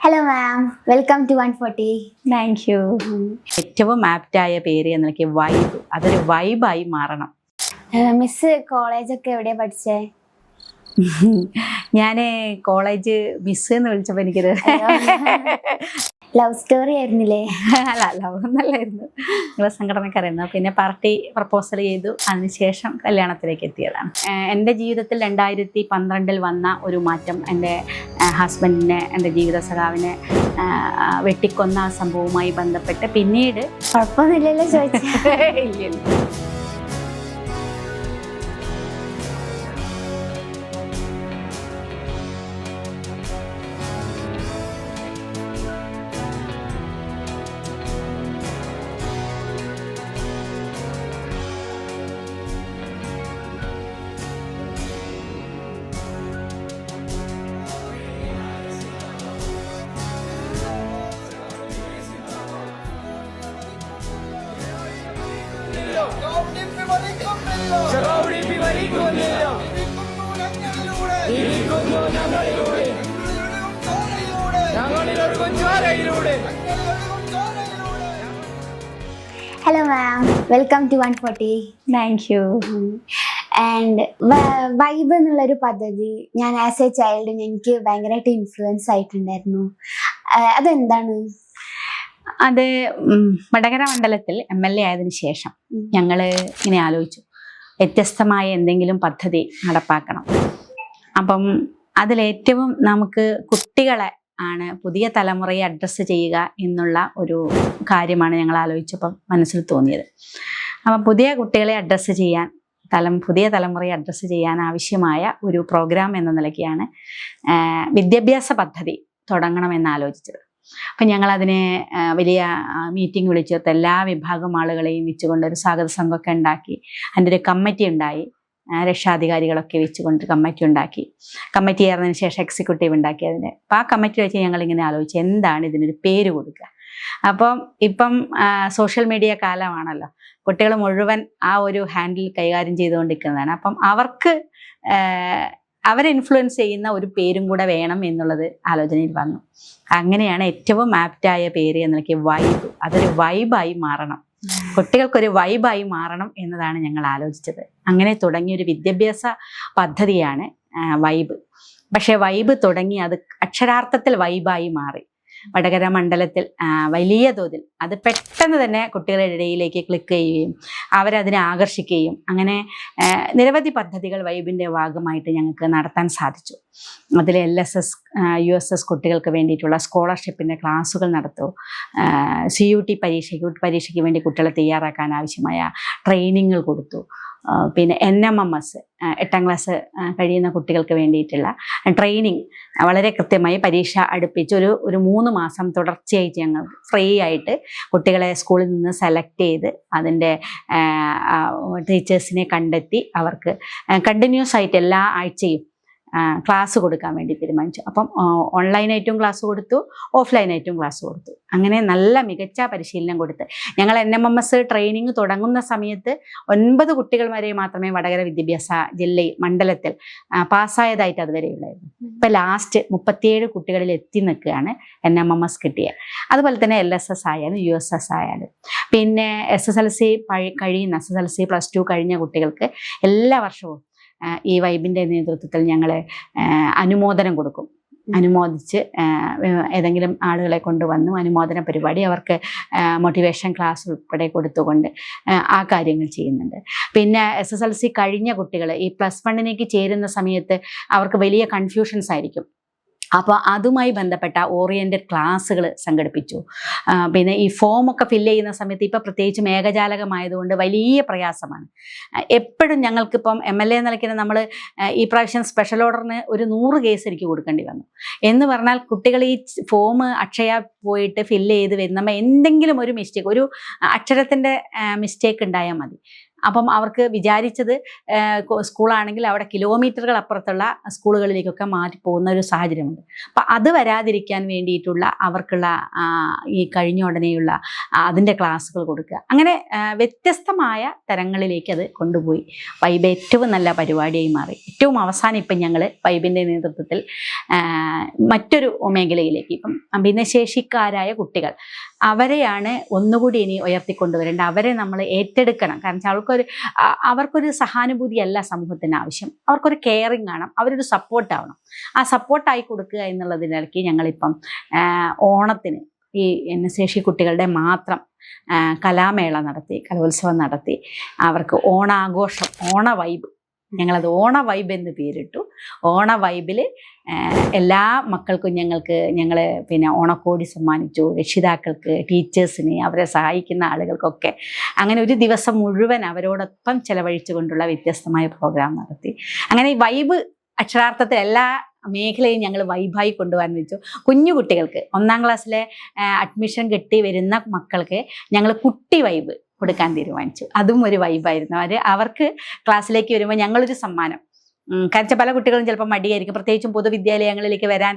Hello ma'am, welcome to 140. Thank you. ഏറ്റവും ആപ്റ്റായ പേര് എന്നൊക്കെ വൈബ്, അതൊരു വൈബായി മാറണം. മിസ് കോളേജൊക്കെ എവിടെയാ പഠിച്ചേ? ഞാൻ കോളേജ് മിസ് എന്ന് വിളിച്ചപ്പോൾ എനിക്കൊരു ലവ് സ്റ്റോറി ആയിരുന്നില്ലേ? അല്ല, ലവ് ഒന്നല്ലായിരുന്നു. നിങ്ങളെ സംഘടനക്കാരായിരുന്നു. പിന്നെ പാർട്ടി പ്രപ്പോസൽ ചെയ്തു, അതിനുശേഷം കല്യാണത്തിലേക്ക് എത്തിയതാണ്. എൻ്റെ ജീവിതത്തിൽ 2012 വന്ന ഒരു മാറ്റം, എൻ്റെ ഹസ്ബൻഡിനെ, എൻ്റെ ജീവിത സഖാവിനെ വെട്ടിക്കൊന്ന ആ സംഭവവുമായി ബന്ധപ്പെട്ട് പിന്നീട് കുഴപ്പമൊന്നുമില്ലല്ലോ ചോദിച്ചാ? ഇല്ലല്ലോ. Hello ma'am, welcome to 140. Thank you. And vibe എന്നുള്ളൊരു പദ്ധതി ഞാൻ ആസ് എ ചൈൽഡ് എനിക്ക് ഭയങ്കരമായിട്ട് ഇൻഫ്ലുവൻസ് ആയിട്ടുണ്ടായിരുന്നു. അതെന്താണ്? അത് വടകര മണ്ഡലത്തിൽ MLA ആയതിനു ശേഷം ഞങ്ങൾ ഇങ്ങനെ ആലോചിച്ചു, വ്യത്യസ്തമായ എന്തെങ്കിലും പദ്ധതി നടപ്പാക്കണം. അപ്പം അതിലേറ്റവും നമുക്ക് കുട്ടികളെ ആണ്, പുതിയ തലമുറയെ അഡ്രസ്സ് ചെയ്യുക എന്നുള്ള ഒരു കാര്യമാണ് ഞങ്ങൾ ആലോചിച്ചപ്പം മനസ്സിൽ തോന്നിയത്. അപ്പം പുതിയ കുട്ടികളെ അഡ്രസ്സ് ചെയ്യാൻ, പുതിയ തലമുറയെ അഡ്രസ്സ് ചെയ്യാൻ ആവശ്യമായ ഒരു പ്രോഗ്രാം എന്ന നിലയ്ക്കാണ് വിദ്യാഭ്യാസ പദ്ധതി തുടങ്ങണമെന്ന് ആലോചിച്ചത്. അപ്പം ഞങ്ങളതിനെ വലിയ മീറ്റിംഗ് വിളിച്ചെടുത്ത് എല്ലാ വിഭാഗം ആളുകളെയും വെച്ചുകൊണ്ട് ഒരു സ്വാഗത സംഘമൊക്കെ ഉണ്ടാക്കി. അതിൻ്റെ ഒരു കമ്മിറ്റി ഉണ്ടായി, രക്ഷാധികാരികളൊക്കെ വെച്ചുകൊണ്ട് കമ്മിറ്റി ഉണ്ടാക്കി. കമ്മിറ്റി ചേർന്നതിന് ശേഷം എക്സിക്യൂട്ടീവ് ഉണ്ടാക്കി. അപ്പം ആ കമ്മിറ്റി വെച്ച് ഞങ്ങളിങ്ങനെ ആലോചിച്ച് എന്താണ് ഇതിനൊരു പേര് കൊടുക്കുക. ഇപ്പം സോഷ്യൽ മീഡിയ കാലമാണല്ലോ, കുട്ടികൾ മുഴുവൻ ആ ഒരു ഹാൻഡിൽ കൈകാര്യം ചെയ്തുകൊണ്ടിരിക്കുന്നതാണ്. അപ്പം അവരെ ഇൻഫ്ലുവൻസ് ചെയ്യുന്ന ഒരു പേരും കൂടെ വേണം എന്നുള്ളത് ആലോചനയിൽ വന്നു. അങ്ങനെയാണ് ഏറ്റവും ആപ്റ്റായ പേര് എന്നൊക്കെ വൈബ്, അതൊരു വൈബായി മാറണം, കുട്ടികൾക്കൊരു വൈബായി മാറണം എന്നതാണ് ഞങ്ങൾ ആലോചിച്ചത്. അങ്ങനെ തുടങ്ങിയൊരു വിദ്യാഭ്യാസ പദ്ധതിയാണ് വൈബ്. പക്ഷേ വൈബ് തുടങ്ങി അത് അക്ഷരാർത്ഥത്തിൽ വൈബായി മാറി. വടകര മണ്ഡലത്തിൽ വലിയ തോതിൽ അത് പെട്ടെന്ന് തന്നെ കുട്ടികളുടെ ഇടയിലേക്ക് ക്ലിക്ക് ചെയ്യുകയും അവരതിനെ ആകർഷിക്കുകയും അങ്ങനെ നിരവധി പദ്ധതികൾ വൈബിൻ്റെ ഭാഗമായിട്ട് ഞങ്ങൾക്ക് നടത്താൻ സാധിച്ചു. അതിൽ LSS USS കുട്ടികൾക്ക് വേണ്ടിയിട്ടുള്ള സ്കോളർഷിപ്പിൻ്റെ ക്ലാസ്സുകൾ നടത്തും. CUT പരീക്ഷയ്ക്ക് വേണ്ടി കുട്ടികളെ തയ്യാറാക്കാൻ ആവശ്യമായ ട്രെയിനിങ്ങുകൾ കൊടുത്തു. പിന്നെ NMMS 8ാം ക്ലാസ് കഴിയുന്ന കുട്ടികൾക്ക് വേണ്ടിയിട്ടുള്ള ട്രെയിനിങ് വളരെ കൃത്യമായി പരീക്ഷ അടുപ്പിച്ച് ഒരു 3 മാസം തുടർച്ചയായിട്ട് ഞങ്ങൾ ഫ്രീ ആയിട്ട് കുട്ടികളെ സ്കൂളിൽ നിന്ന് സെലക്ട് ചെയ്ത് അതിൻ്റെ ടീച്ചേഴ്സിനെ കണ്ടെത്തി അവർക്ക് കണ്ടിന്യൂസ് ആയിട്ട് എല്ലാ ആഴ്ചയും ക്ലാസ് കൊടുക്കാൻ വേണ്ടി തീരുമാനിച്ചു. അപ്പം ഓൺലൈനായിട്ടും ക്ലാസ് കൊടുത്തു, ഓഫ്ലൈനായിട്ടും ക്ലാസ് കൊടുത്തു. അങ്ങനെ നല്ല മികച്ച പരിശീലനം കൊടുത്ത് ഞങ്ങൾ NMMS ട്രെയിനിങ് തുടങ്ങുന്ന സമയത്ത് 9 കുട്ടികൾ വരെ മാത്രമേ വടകര വിദ്യാഭ്യാസ ജില്ലയിൽ മണ്ഡലത്തിൽ പാസ്സായതായിട്ട് അതുവരെ ഉള്ളായിരുന്നു. ഇപ്പം ലാസ്റ്റ് 37 കുട്ടികളിൽ എത്തി നിൽക്കുകയാണ് NMMS കിട്ടിയത്. അതുപോലെ തന്നെ LSS ആയാലും USS ആയാലും. പിന്നെ SSLC കഴിയുന്ന SSLC +2 കഴിഞ്ഞ കുട്ടികൾക്ക് എല്ലാ വർഷവും ഈ വൈബിൻ്റെ നേതൃത്വത്തിൽ ഞങ്ങൾ അനുമോദനം കൊടുക്കും. അനുമോദിച്ച് ഏതെങ്കിലും ആളുകളെ കൊണ്ടുവന്നു അനുമോദന പരിപാടി, അവർക്ക് മോട്ടിവേഷൻ ക്ലാസ് ഉൾപ്പെടെ കൊടുത്തുകൊണ്ട് ആ കാര്യങ്ങൾ ചെയ്യുന്നുണ്ട്. പിന്നെ SSLC കഴിഞ്ഞ കുട്ടികൾ ഈ +1 ചേരുന്ന സമയത്ത് അവർക്ക് വലിയ കൺഫ്യൂഷൻസ് ആയിരിക്കും. അപ്പോൾ അതുമായി ബന്ധപ്പെട്ട ഓറിയൻറ്റഡ് ക്ലാസ്സുകൾ സംഘടിപ്പിച്ചു. പിന്നെ ഈ ഫോമൊക്കെ ഫില്ല് ചെയ്യുന്ന സമയത്ത് ഇപ്പോൾ പ്രത്യേകിച്ച് മേഘജാലകമായതുകൊണ്ട് വലിയ പ്രയാസമാണ്. എപ്പോഴും ഞങ്ങൾക്കിപ്പം MLA നിലയ്ക്ക് നമ്മൾ ഈ പ്രാവശ്യം സ്പെഷ്യൽ ഓർഡറിന് ഒരു 100 കേസ് എനിക്ക് കൊടുക്കേണ്ടി വന്നു. എന്ന് പറഞ്ഞാൽ കുട്ടികൾ ഈ ഫോം അക്ഷയ പോയിട്ട് ഫില്ല് ചെയ്ത് വരുമ്പോൾ എന്തെങ്കിലും ഒരു മിസ്റ്റേക്ക്, ഒരു അക്ഷരത്തിൻ്റെ മിസ്റ്റേക്ക് ഉണ്ടായാൽ മതി, അപ്പം അവർക്ക് വിചാരിച്ചത് സ്കൂളാണെങ്കിൽ അവിടെ കിലോമീറ്ററുകൾ അപ്പുറത്തുള്ള സ്കൂളുകളിലേക്കൊക്കെ മാറ്റി പോകുന്ന ഒരു സാഹചര്യമുണ്ട്. അപ്പം അത് വരാതിരിക്കാൻ വേണ്ടിയിട്ടുള്ള അവർക്കുള്ള ഈ കഴിഞ്ഞ ഉടനെയുള്ള അതിൻ്റെ ക്ലാസ്സുകൾ കൊടുക്കുക. അങ്ങനെ വ്യത്യസ്തമായ തരങ്ങളിലേക്ക് അത് കൊണ്ടുപോയി. വൈബ് ഏറ്റവും നല്ല പരിപാടിയായി മാറി. ഏറ്റവും അവസാനം ഇപ്പം ഞങ്ങൾ വൈബിൻ്റെ നേതൃത്വത്തിൽ മറ്റൊരു മേഖലയിലേക്ക്, ഇപ്പം ഭിന്നശേഷിക്കാരായ കുട്ടികൾ, അവരെയാണ് ഒന്നുകൂടി ഇനി ഉയർത്തിക്കൊണ്ടുവരേണ്ടത്. അവരെ നമ്മൾ ഏറ്റെടുക്കണം. കാരണം അവർക്കൊരു സഹാനുഭൂതിയല്ല സമൂഹത്തിന് ആവശ്യം, അവർക്കൊരു കെയറിങ് ആണ്, അവരൊരു സപ്പോർട്ടാവണം. ആ സപ്പോർട്ടായി കൊടുക്കുക എന്നുള്ളതിനിടയ്ക്ക് ഞങ്ങളിപ്പം ഓണത്തിന് ഈ ഭിന്നശേഷി കുട്ടികളുടെ മാത്രം കലാമേള നടത്തി, കലോത്സവം നടത്തി. അവർക്ക് ഓണാഘോഷം, ഓണ വൈബ്, ഞങ്ങളത് ഓണ വൈബ് എന്ന് പേരിട്ടു. ഓണ വൈബിൽ എല്ലാ മക്കൾക്കും ഞങ്ങൾ പിന്നെ ഓണക്കോടി സമ്മാനിച്ചു. രക്ഷിതാക്കൾക്ക്, ടീച്ചേഴ്സിന്, അവരെ സഹായിക്കുന്ന ആളുകൾക്കൊക്കെ അങ്ങനെ ഒരു ദിവസം മുഴുവൻ അവരോടൊപ്പം ചെലവഴിച്ചുകൊണ്ടുള്ള വ്യത്യസ്തമായ പ്രോഗ്രാം നടത്തി. അങ്ങനെ ഈ വൈബ് അക്ഷരാർത്ഥത്തിൽ എല്ലാ മേഖലയും ഞങ്ങൾ വൈബായി കൊണ്ടുപോകാൻ വെച്ചു. കുഞ്ഞു കുട്ടികൾക്ക് 1ാം ക്ലാസ്സിലെ അഡ്മിഷൻ കിട്ടി വരുന്ന മക്കൾക്ക് ഞങ്ങൾ കുട്ടി വൈബ് കൊടുക്കാൻ തീരുമാനിച്ചു. അതും ഒരു വൈബായിരുന്നു. അവർക്ക് ക്ലാസ്സിലേക്ക് വരുമ്പോൾ ഞങ്ങളൊരു സമ്മാനം, കാരണം പല കുട്ടികളും ചിലപ്പോൾ മടിയായിരിക്കും, പ്രത്യേകിച്ചും പൊതുവിദ്യാലയങ്ങളിലേക്ക് വരാൻ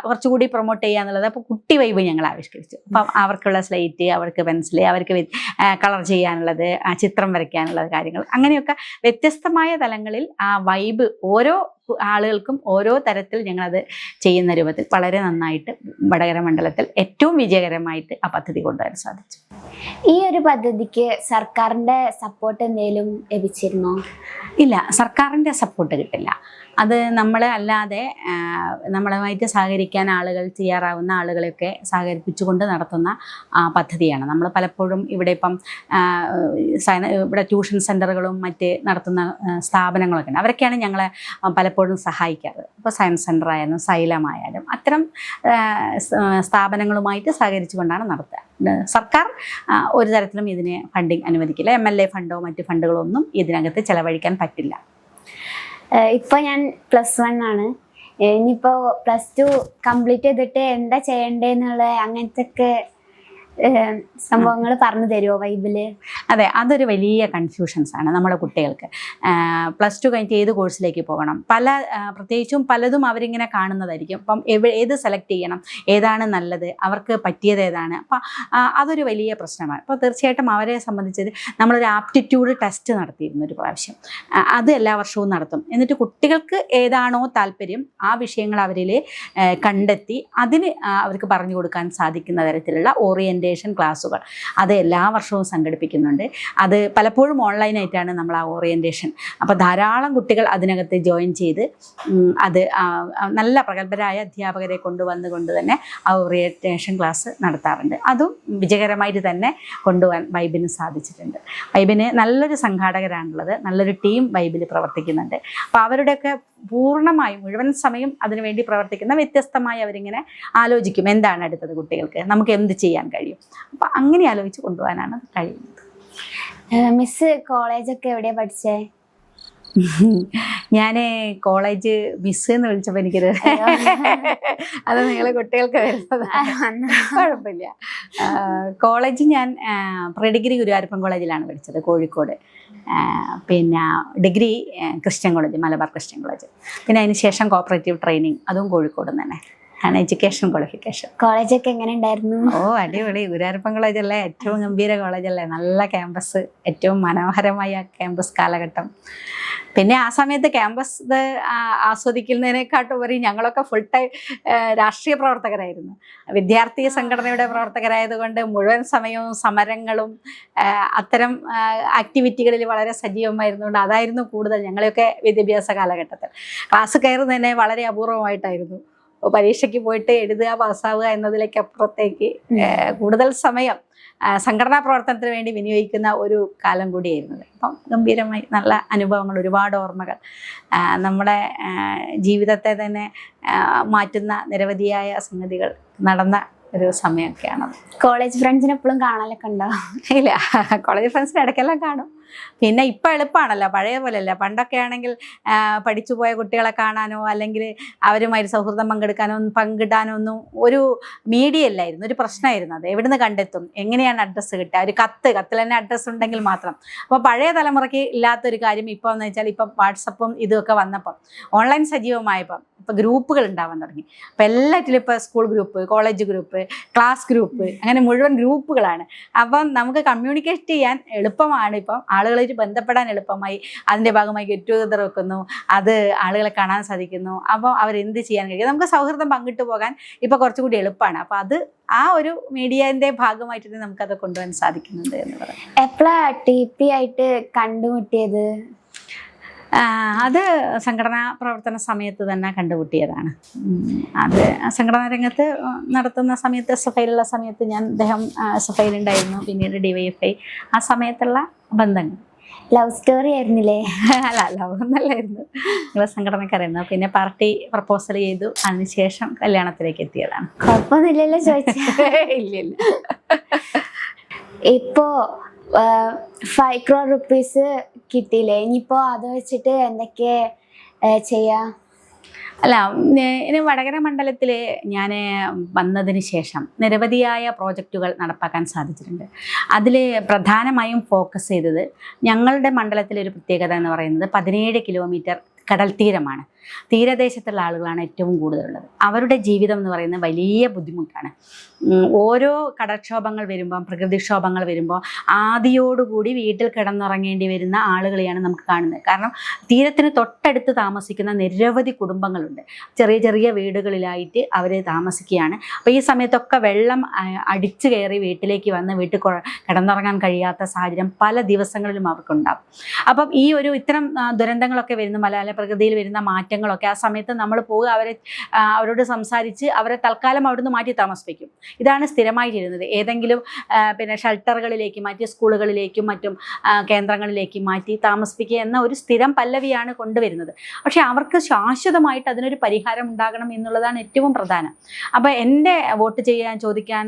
കുറച്ചുകൂടി പ്രൊമോട്ട് ചെയ്യുക എന്നുള്ളത്. അപ്പോൾ കുട്ടി വൈബ് ഞങ്ങൾ ആവിഷ്കരിച്ചു. അപ്പം അവർക്കുള്ള സ്ലേറ്റ്, അവർക്ക് പെൻസിൽ, അവർക്ക് കളർ ചെയ്യാനുള്ളത്, ചിത്രം വരയ്ക്കാനുള്ളത് കാര്യങ്ങൾ, അങ്ങനെയൊക്കെ വ്യത്യസ്തമായ തലങ്ങളിൽ ആ വൈബ് ഓരോ ആളുകൾക്കും ഓരോ തരത്തിൽ ഞങ്ങളത് ചെയ്യുന്ന രൂപത്തിൽ വളരെ നന്നായിട്ട് വടകര മണ്ഡലത്തിൽ ഏറ്റവും വിജയകരമായിട്ട് ആ പദ്ധതി കൊണ്ടുവരാൻ സാധിച്ചു. ഈ ഒരു പദ്ധതിക്ക് സർക്കാരിൻ്റെ സപ്പോർട്ട് എന്തെങ്കിലും ലഭിച്ചിരുന്നോ? ഇല്ല, സർക്കാരിൻ്റെ സപ്പോർട്ട് കിട്ടില്ല. അത് നമ്മൾ അല്ലാതെ നമ്മളുമായിട്ട് സഹകരിക്കാൻ തയ്യാറാവുന്ന ആളുകളെയൊക്കെ സഹകരിപ്പിച്ചുകൊണ്ട് നടത്തുന്ന പദ്ധതിയാണ്. നമ്മൾ പലപ്പോഴും ഇവിടെ ഇപ്പം ഇവിടെ ട്യൂഷൻ സെൻ്ററുകളും മറ്റ് നടത്തുന്ന സ്ഥാപനങ്ങളൊക്കെ ഉണ്ട്. അവരൊക്കെയാണ് ഞങ്ങളെ പലപ്പോഴും സഹായിക്കാറ്. ഇപ്പോൾ സയൻസ് സെൻ്റർ ആയാലും സൈലമായാലും അത്തരം സ്ഥാപനങ്ങളുമായിട്ട് സഹകരിച്ചുകൊണ്ടാണ് നടത്തുക. സർക്കാർ ഒരു തരത്തിലും ഇതിന് ഫണ്ടിങ് അനുവദിക്കില്ല. MLA ഫണ്ടോ മറ്റ് ഫണ്ടുകളോ ഒന്നും ഇതിനകത്ത് ചെലവഴിക്കാൻ പറ്റില്ല. ഇപ്പോൾ ഞാൻ +1 ആണ്. ഇനിയിപ്പോൾ +2 കംപ്ലീറ്റ് ചെയ്തിട്ട് എന്താ ചെയ്യേണ്ടതെന്നുള്ള അങ്ങനത്തെ ഒക്കെ സംഭവങ്ങൾ പറഞ്ഞു തരുമോ വൈബില്? അതെ, അതൊരു വലിയ കൺഫ്യൂഷൻസ് ആണ് നമ്മുടെ കുട്ടികൾക്ക്. +2 കഴിഞ്ഞിട്ട് ഏത് കോഴ്സിലേക്ക് പോകണം, പ്രത്യേകിച്ചും പലതും അവരിങ്ങനെ കാണുന്നതായിരിക്കും. അപ്പം ഏത് സെലക്ട് ചെയ്യണം, ഏതാണ് നല്ലത്, അവർക്ക് പറ്റിയത് ഏതാണ്. അപ്പം അതൊരു വലിയ പ്രശ്നമാണ്. അപ്പോൾ തീർച്ചയായിട്ടും അവരെ സംബന്ധിച്ചത് നമ്മളൊരു ആപ്റ്റിറ്റ്യൂഡ് ടെസ്റ്റ് നടത്തിയിരുന്നു ഒരു പ്രാവശ്യം. അത് എല്ലാ വർഷവും നടത്തും. എന്നിട്ട് കുട്ടികൾക്ക് ഏതാണോ താല്പര്യം ആ വിഷയങ്ങൾ അവരിൽ കണ്ടെത്തി അതിന് അവർക്ക് പറഞ്ഞു കൊടുക്കാൻ സാധിക്കുന്ന തരത്തിലുള്ള ഓറിയൻറ്റേഷൻ ക്ലാസ്സുകൾ അത് എല്ലാ വർഷവും സംഘടിപ്പിക്കുന്നുണ്ട്. അത് പലപ്പോഴും ഓൺലൈനായിട്ടാണ് നമ്മൾ ആ ഓറിയൻറ്റേഷൻ. അപ്പോൾ ധാരാളം കുട്ടികൾ അതിനകത്ത് ജോയിൻ ചെയ്ത് അത് നല്ല പ്രഗത്ഭരായ അധ്യാപകരെ കൊണ്ടുവന്നുകൊണ്ട് തന്നെ ആ ഓറിയൻറ്റേഷൻ ക്ലാസ് നടത്താറുണ്ട്. അതും വിജയകരമായിട്ട് തന്നെ കൊണ്ടുപോകാൻ വൈബിന് സാധിച്ചിട്ടുണ്ട്. വൈബിന് നല്ലൊരു സംഘാടകരാണുള്ളത്, നല്ലൊരു ടീം വൈബിൽ പ്രവർത്തിക്കുന്നുണ്ട്. അപ്പോൾ അവരുടെയൊക്കെ പൂർണ്ണമായും മുഴുവൻ സമയം അതിനുവേണ്ടി പ്രവർത്തിക്കുന്ന വ്യത്യസ്തമായി അവരിങ്ങനെ ആലോചിക്കും, എന്താണ് അടുത്തത് കുട്ടികൾക്ക്, നമുക്ക് എന്ത് ചെയ്യാൻ കഴിയും. അപ്പം അങ്ങനെ ആലോചിച്ച് കൊണ്ടുപോകാനാണ് കഴിയുന്നത്. മിസ് കോളേജൊക്കെ എവിടെയാണ് പഠിച്ചേ? ഞാൻ കോളേജ് മിസ് എന്ന് വിളിച്ചപ്പോൾ എനിക്കൊരു അത് നിങ്ങൾ കുട്ടികൾക്ക് വരുന്നതാണ്, കുഴപ്പമില്ല. കോളേജ് ഞാൻ പ്രീ-ഡിഗ്രി ഗുരുവായൂരപ്പൻ കോളേജിലാണ് പഠിച്ചത്, കോഴിക്കോട്. പിന്നെ degree Christian college, Malabar Christian college. പിന്നെ അതിന് ശേഷം കോപ്പറേറ്റീവ് ട്രെയിനിങ്, അതും കോഴിക്കോട് തന്നെ ആണ് എഡ്യൂക്കേഷൻ ക്വാളിഫിക്കേഷൻ. കോളേജൊക്കെ എങ്ങനെ ഉണ്ടായിരുന്നു? ഓ അടിപൊളി. ഗുരുവായൂരപ്പൻ കോളേജല്ലേ, ഏറ്റവും ഗംഭീര കോളേജല്ലേ, നല്ല ക്യാമ്പസ്, ഏറ്റവും മനോഹരമായ ക്യാമ്പസ് കാലഘട്ടം. പിന്നെ ആ സമയത്ത് ക്യാമ്പസ് ആസ്വദിക്കുന്നതിനെക്കാട്ടുപരി ഞങ്ങളൊക്കെ ഫുൾ ടൈം രാഷ്ട്രീയ പ്രവർത്തകരായിരുന്നു. വിദ്യാർത്ഥി സംഘടനയുടെ പ്രവർത്തകരായതുകൊണ്ട് മുഴുവൻ സമയവും സമരങ്ങളും അത്തരം ആക്ടിവിറ്റികളിൽ വളരെ സജീവമായിരുന്നുകൊണ്ട് അതായിരുന്നു കൂടുതൽ ഞങ്ങളെയൊക്കെ വിദ്യാഭ്യാസ കാലഘട്ടത്തിൽ. ക്ലാസ് കയറുന്നതന്നെ വളരെ അപൂർവമായിട്ടായിരുന്നു. പരീക്ഷയ്ക്ക് പോയിട്ട് എഴുതുക, പാസ്സാവുക എന്നതിലേക്ക് അപ്പുറത്തേക്ക് കൂടുതൽ സമയം സംഘടനാ പ്രവർത്തനത്തിന് വേണ്ടി വിനിയോഗിക്കുന്ന ഒരു കാലം കൂടിയായിരുന്നത്. അപ്പം ഗംഭീരമായി നല്ല അനുഭവങ്ങൾ, ഒരുപാട് ഓർമ്മകൾ, നമ്മുടെ ജീവിതത്തെ തന്നെ മാറ്റുന്ന നിരവധിയായ സംഗതികൾ നടന്ന ഒരു സമയമൊക്കെയാണത്. കോളേജ് ഫ്രണ്ട്സിനെ എപ്പോഴും കാണാനൊക്കെ ഉണ്ടോ? ഇല്ല, കോളേജ് ഫ്രണ്ട്സിന് ഇടയ്ക്കെല്ലാം കാണും. പിന്നെ ഇപ്പം എളുപ്പമാണല്ലോ, പഴയ പോലെയല്ല. പണ്ടൊക്കെ ആണെങ്കിൽ പഠിച്ചു പോയ കുട്ടികളെ കാണാനോ അല്ലെങ്കിൽ അവരുമായി സൗഹൃദം പങ്കിടാനോ ഒന്നും ഒരു മീഡിയ ഇല്ലായിരുന്നു, ഒരു പ്രശ്നമായിരുന്നു. അത് എവിടുന്ന് കണ്ടെത്തും, എങ്ങനെയാണ് അഡ്രസ്സ് കിട്ടുക, ഒരു കത്തിൽ തന്നെ അഡ്രസ്സ് ഉണ്ടെങ്കിൽ മാത്രം. അപ്പോൾ പഴയ തലമുറയ്ക്ക് ഇല്ലാത്തൊരു കാര്യം ഇപ്പോൾ എന്ന് വെച്ചാൽ ഇപ്പം വാട്സപ്പും ഇതുമൊക്കെ വന്നപ്പം, ഓൺലൈൻ സജീവമായപ്പം ഇപ്പോൾ ഗ്രൂപ്പുകൾ ഉണ്ടാവാൻ തുടങ്ങി. അപ്പം എല്ലാറ്റിലും ഇപ്പോൾ school group, college group, class group, അങ്ങനെ മുഴുവൻ ഗ്രൂപ്പുകളാണ്. അപ്പം നമുക്ക് കമ്മ്യൂണിക്കേറ്റ് ചെയ്യാൻ എളുപ്പമാണ്, ഇപ്പം ആളുകളായിട്ട് ബന്ധപ്പെടാൻ എളുപ്പമായി. അതിൻ്റെ ഭാഗമായി ഗെറ്റ് ടുഗദർ വെക്കുന്നു, അത് ആളുകളെ കാണാൻ സാധിക്കുന്നു. അപ്പോൾ അവരെന്ത് ചെയ്യാൻ കഴിയും, നമുക്ക് സൗഹൃദം പങ്കിട്ട് പോകാൻ ഇപ്പോൾ കുറച്ചുകൂടി എളുപ്പമാണ്. അപ്പോൾ അത് ആ ഒരു മീഡിയൻ്റെ ഭാഗമായിട്ട് നമുക്കത് കൊണ്ടുപോകാൻ സാധിക്കുന്നുണ്ട് എന്ന് പറയാം. എപ്പോഴാ TP ആയിട്ട് കണ്ടുമുട്ടിയത്? അത് സംഘടനാ പ്രവർത്തന സമയത്ത് തന്നെ കണ്ടുമുട്ടിയതാണ്. അത് സംഘടനാ രംഗത്ത് നടത്തുന്ന സമയത്ത്, SFIയിലുള്ള സമയത്ത് അദ്ദേഹം SFIയിലുണ്ടായിരുന്നു, പിന്നീട് DYFI, ആ സമയത്തുള്ള ബന്ധങ്ങൾ. ലവ് സ്റ്റോറി ആയിരുന്നില്ലേ? അല്ല, ലവ് ഒന്നല്ലായിരുന്നു, ഞങ്ങൾ സംഘടനക്കാരായിരുന്നു. പിന്നെ പാർട്ടി പ്രപ്പോസൽ ചെയ്തു, അതിനുശേഷം കല്യാണത്തിലേക്ക് എത്തിയതാണ്. കുഴപ്പമൊന്നുമില്ലല്ലോ ചോദിച്ചാ? ഇല്ല. ഇപ്പോ 5 crore rupees കിട്ടിയില്ലേ, ഇനിയിപ്പോ അത് വെച്ചിട്ട് എന്തൊക്കെ ചെയ്യാ? അല്ല, ഇനി വടകര മണ്ഡലത്തിൽ ഞാൻ വന്നതിന് ശേഷം നിരവധിയായ പ്രോജക്റ്റുകൾ നടപ്പാക്കാൻ സാധിച്ചിട്ടുണ്ട്. അതിൽ പ്രധാനമായും ഫോക്കസ് ചെയ്തത്, ഞങ്ങളുടെ മണ്ഡലത്തിലൊരു പ്രത്യേകത എന്ന് പറയുന്നത് 17 കിലോമീറ്റർ കടൽ തീരമാണ്. തീരദേശത്തുള്ള ആളുകളാണ് ഏറ്റവും കൂടുതലുള്ളത്. അവരുടെ ജീവിതം എന്ന് പറയുന്നത് വലിയ ബുദ്ധിമുട്ടാണ്. ഓരോ കടൽക്ഷോഭങ്ങൾ വരുമ്പം, പ്രകൃതിക്ഷോഭങ്ങൾ വരുമ്പോൾ ആദിയോടുകൂടി വീട്ടിൽ കിടന്നുറങ്ങേണ്ടി വരുന്ന ആളുകളെയാണ് നമുക്ക് കാണുന്നത്. കാരണം തീരത്തിന് തൊട്ടടുത്ത് താമസിക്കുന്ന നിരവധി കുടുംബങ്ങളുണ്ട്. ചെറിയ ചെറിയ വീടുകളിലായിട്ട് അവർ താമസിക്കുകയാണ്. അപ്പോൾ ഈ സമയത്തൊക്കെ വെള്ളം അടിച്ചു കയറി വീട്ടിലേക്ക് വന്ന് വീട്ടിൽ കിടന്നുറങ്ങാൻ കഴിയാത്ത സാഹചര്യം പല ദിവസങ്ങളിലും അവർക്കുണ്ടാകും. അപ്പം ഈ ഇത്തരം ദുരന്തങ്ങളൊക്കെ വരുന്ന മലയാള പ്രകൃതിയിൽ വരുന്ന മാറ്റങ്ങളൊക്കെ ആ സമയത്ത് നമ്മൾ പോവുക, അവരോട് സംസാരിച്ച് അവരെ തൽക്കാലം അവിടുന്ന് മാറ്റി താമസിപ്പിക്കും. ഇതാണ് സ്ഥിരമായിട്ടിരുന്നത്. ഏതെങ്കിലും പിന്നെ ഷെൽട്ടറുകളിലേക്ക് മാറ്റി, സ്കൂളുകളിലേക്കും മറ്റും കേന്ദ്രങ്ങളിലേക്ക് മാറ്റി താമസിപ്പിക്കുക എന്ന ഒരു സ്ഥിരം പല്ലവിയാണ് കൊണ്ടുവരുന്നത്. പക്ഷേ അവർക്ക് ശാശ്വതമായിട്ട് അതിനൊരു പരിഹാരം ഉണ്ടാകണം എന്നുള്ളതാണ് ഏറ്റവും പ്രധാനം. അപ്പോൾ എൻ്റെ വോട്ട് ചോദിക്കാൻ